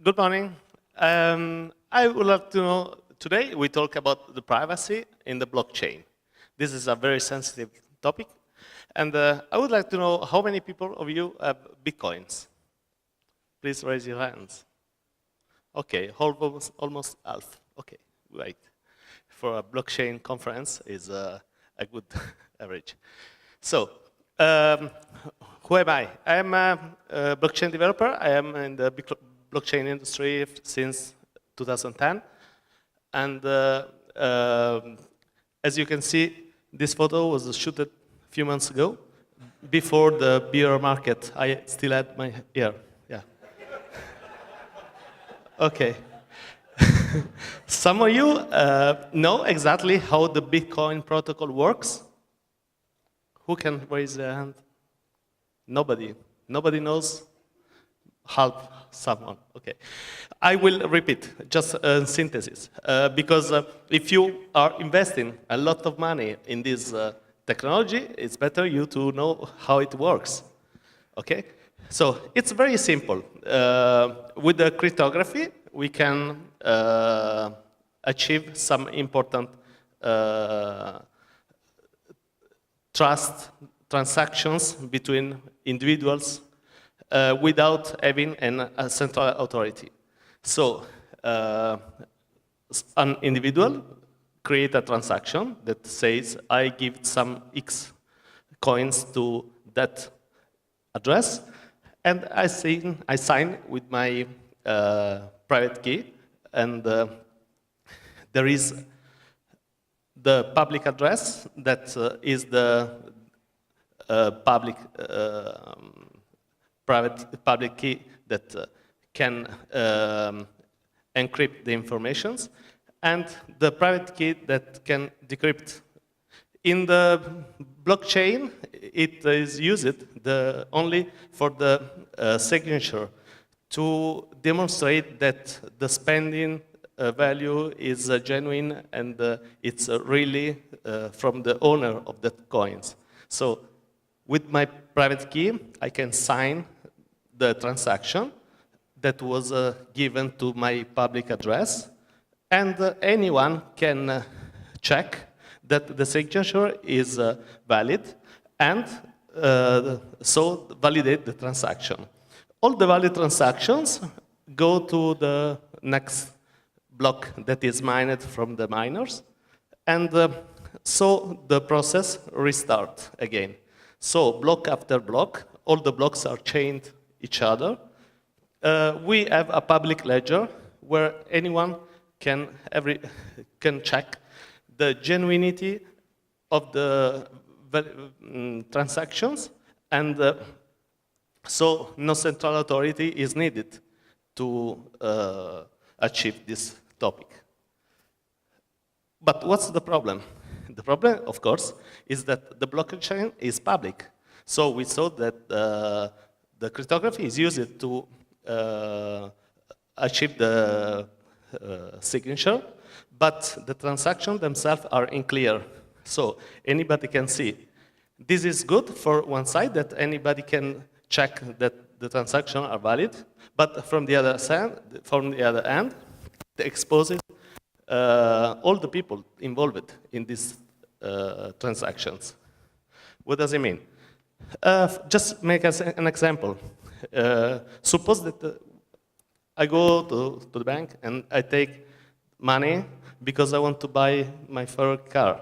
Good morning. I would like to know, today we talk about the privacy in the blockchain. This is a very sensitive topic. And I would like to know how many people of you have Bitcoins? Please raise your hands. Okay, almost half. Okay, right. For a blockchain conference is a good average. So, who am I? I am a blockchain developer. I am in the blockchain industry since 2010. And as you can see, this photo was shot a few months ago. Before the beer market, I still had my hair. Yeah. Okay. Some of you know exactly how the Bitcoin protocol works. Who can raise their hand? Nobody. Nobody knows? Half someone. Okay. I will repeat, just a synthesis. Because if you are investing a lot of money in this technology, it's better you to know how it works. Okay? So it's very simple. With the cryptography, we can achieve some important trust transactions between individuals without having a central authority. So an individual create a transaction that says, I give some X coins to that address, and I sign with my private key, and there is the public address that is the public key that can encrypt the informations, and the private key that can decrypt. In the blockchain, it is used only for the signature to demonstrate that the spending value is genuine and it's really from the owner of the coins. So with my private key, I can sign the transaction that was given to my public address, and anyone can check that the signature is valid, and so validate the transaction. All the valid transactions go to the next block that is mined from the miners, and so the process restarts again. So block after block, all the blocks are chained each other. We have a public ledger where anyone can check the genuinity of the transactions, and so no central authority is needed to achieve this topic. But what's the problem? The problem, of course, is that the blockchain is public. So we saw that the cryptography is used to achieve the signature, but the transactions themselves are unclear. So anybody can see. This is good for one side, that anybody can check that the transactions are valid, but from the other end, it exposes all the people involved in these transactions. What does it mean? Just make an example. Suppose that I go to the bank and I take money because I want to buy my favorite car.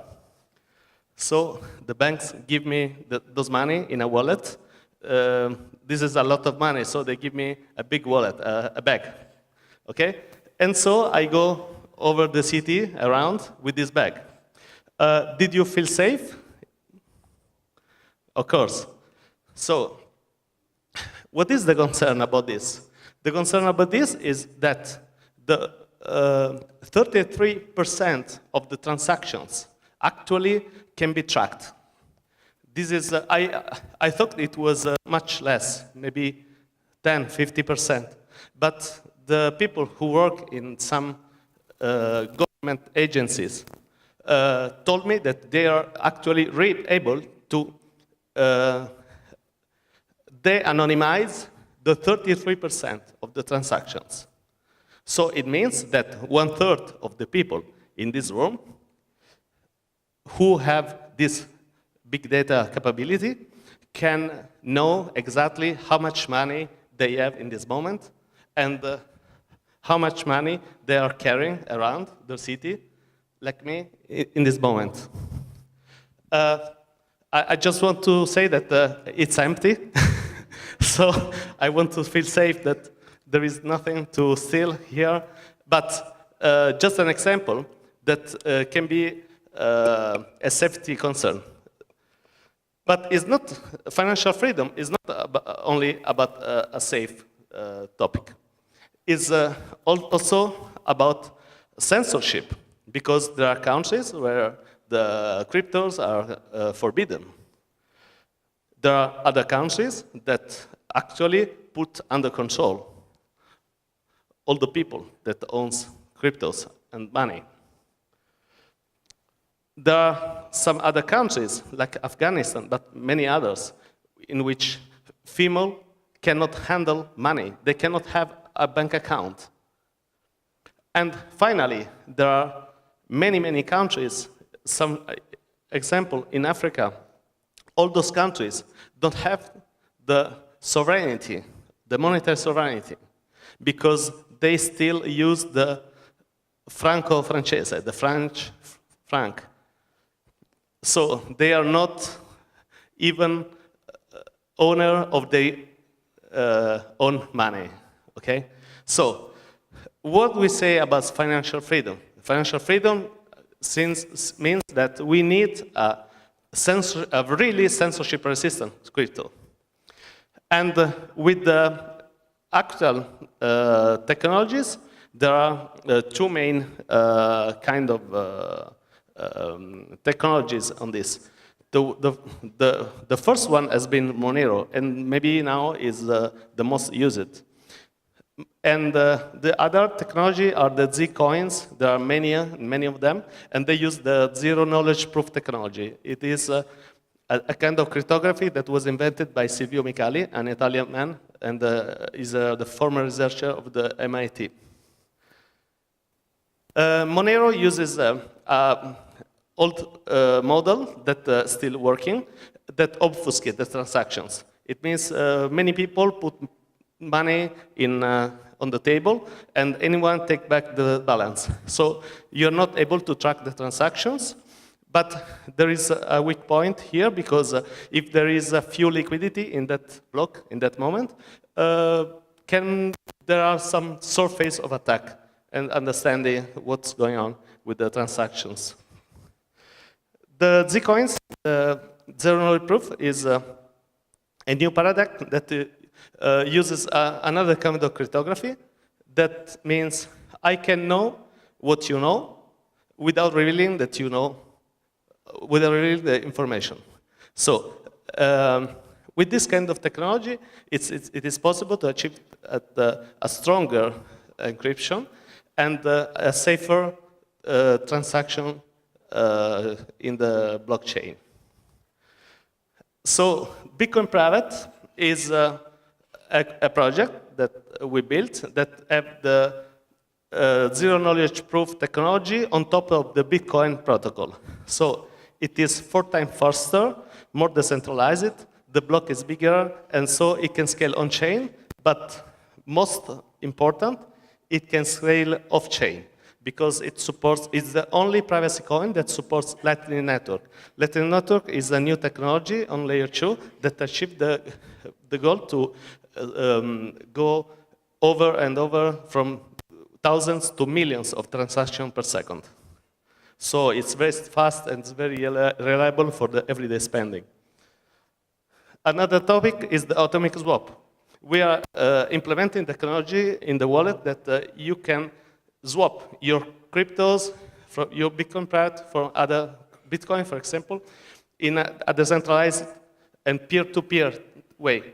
So the banks give me those money in a wallet. This is a lot of money, so they give me a big wallet, a bag. Okay? And so I go over the city around with this bag. Did you feel safe? Of course. So, what is the concern about this? The concern about this is that the 33% of the transactions actually can be tracked. This is, I thought it was much less, maybe 10, 50%. But the people who work in some government agencies told me that they are actually able to de-anonymize the 33% of the transactions. So it means that 1/3 of the people in this room who have this big data capability can know exactly how much money they have in this moment and how much money they are carrying around the city, like me, in this moment. I just want to say that it's empty. So I want to feel safe that there is nothing to steal here. But just an example that can be a safety concern. But it's not, financial freedom is not only about a safe topic. It's also about censorship, because there are countries where the cryptos are forbidden. There are other countries that actually put under control all the people that owns cryptos and money. There are some other countries, like Afghanistan, but many others, in which female cannot handle money. They cannot have a bank account. And finally, there are many, many countries, some example in Africa, all those countries don't have the sovereignty, the monetary sovereignty, because they still use the franco francese, the French franc. So they are not even owner of their own money, okay? So what we say about financial freedom? Financial freedom means that we need a really censorship-resistant crypto. And with the actual technologies, there are two main kind of technologies on this. The first one has been Monero, and maybe now is the most used. And the other technology are the Z coins. There are many of them, and they use the zero knowledge proof technology. It is a kind of cryptography that was invented by Silvio Micali, an Italian man, and is the former researcher of the MIT. Monero uses old model that still working, that obfuscate the transactions. It means many people put money on the table, and anyone take back the balance. So you're not able to track the transactions, but there is a weak point here, because if there is a few liquidity in that block, in that moment, there are some surface of attack and understanding what's going on with the transactions. The Z-coins, zero knowledge proof, is a new paradigm that uses another kind of cryptography. That means I can know what you know without revealing that you know, without revealing the information. So with this kind of technology, it is possible to achieve a stronger encryption and a safer transaction in the blockchain. So Bitcoin Private is a project that we built that have the zero knowledge proof technology on top of the Bitcoin protocol. So it is 4 times faster, more decentralized, the block is bigger, and so it can scale on-chain, but most important, it can scale off-chain, because it's the only privacy coin that supports Lightning Network. Lightning Network is a new technology on layer 2 that achieved the goal to go over and over from thousands to millions of transactions per second. So it's very fast and it's very reliable for the everyday spending. Another topic is the atomic swap. We are implementing technology in the wallet that you can swap your cryptos from your Bitcoin private for other Bitcoin, for example, in a decentralized and peer-to-peer way,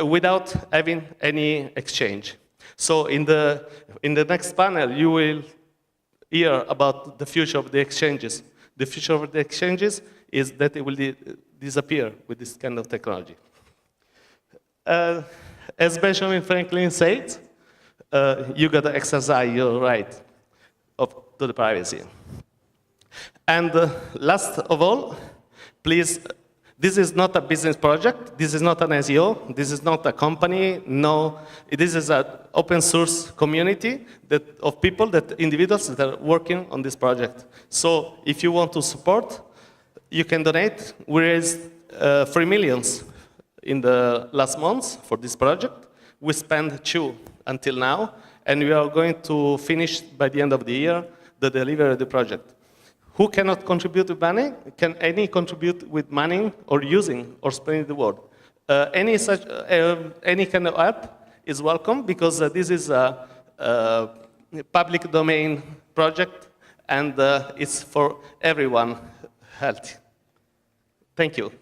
without having any exchange. So in the next panel, you will hear about the future of the exchanges. The future of the exchanges is that it will disappear with this kind of technology. As Benjamin Franklin said, you got to exercise your right to the privacy. And last of all, please, this is not a business project. This is not an SEO. This is not a company. No, this is an open source community of people, individuals that are working on this project. So if you want to support, you can donate. We raised 3 million in the last months for this project. We spent 2 until now, and we are going to finish by the end of the year the delivery of the project. Who cannot contribute with money? Can any contribute with money or using or spreading the word? Any kind of app is welcome because this is a public domain project and it's for everyone healthy. Thank you.